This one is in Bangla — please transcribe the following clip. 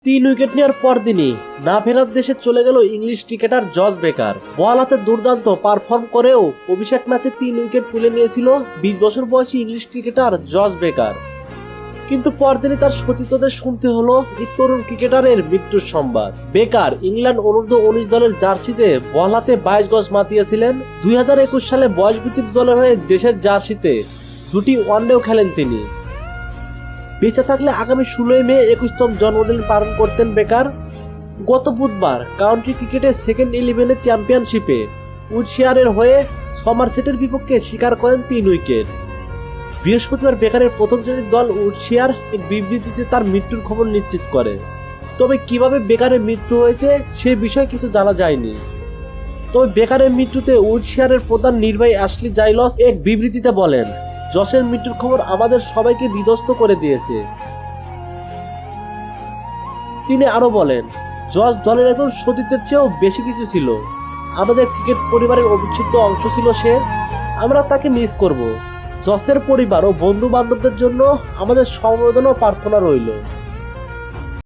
3 উইকেট নেওয়ার পরদিনই না ফেরার দেশে চলে গেল ইংলিশ ক্রিকেটার জস বেকার। বল হাতে দুর্দান্ত পারফর্ম করেও অভিষেক ম্যাচে 3 উইকেট তুলে নিয়েছিল 20 বছর বয়সী ইংলিশ ক্রিকেটার জস বেকার। কিন্তু পরদিনই তার সতীর্থদের শুনতে হলো এই তরুণ ক্রিকেটারের মৃত্যুর সংবাদ। বেকার ইংল্যান্ড অনূর্ধ্ব-19 দলের জার্সিতে বল হাতে 22 গজ মাতিয়েছিলেন। 2021 সালে বয়সভিত্তিক দলের হয়ে দেশের জার্সিতে 2টি ওয়ানডেও খেলেন তিনি। বেঁচে থাকলে আগামী 16 মে 21তম জন্মদিন পালন করতেন বেকার। গত বুধবার কাউন্টি ক্রিকেটের সেকেন্ড 11 চ্যাম্পিয়নশিপে উইলশায়ারের হয়ে সমারসেটের বিপক্ষে শিকার করেন 3 উইকেট। বৃহস্পতিবার বেকারের প্রথম শ্রেণীর দল উইলশায়ার এক বিবৃতিতে তার মৃত্যুর খবর নিশ্চিত করে। তবে কিভাবে বেকারের মৃত্যু হয়েছে সে বিষয়ে কিছু জানা যায়নি। তবে বেকারের মৃত্যুতে উইলশায়ারের প্রধান নির্বাহী অ্যাশলি জাইলস এক বিবৃতিতে বলেন, জসের মৃত্যুর খবর আমাদের সবাইকে বিধ্বস্ত করে দিয়েছে। তিনি আরো বলেন, জস দলের একজন সতীর্থের চেয়েও বেশি কিছু ছিল। আমাদের ক্রিকেট পরিবারের অবিচ্ছেদ্য অংশ ছিল সে। আমরা তাকে মিস করব। জসের পরিবার ও বন্ধু বান্ধবদের জন্য আমাদের সমবেদনা ও প্রার্থনা রইল।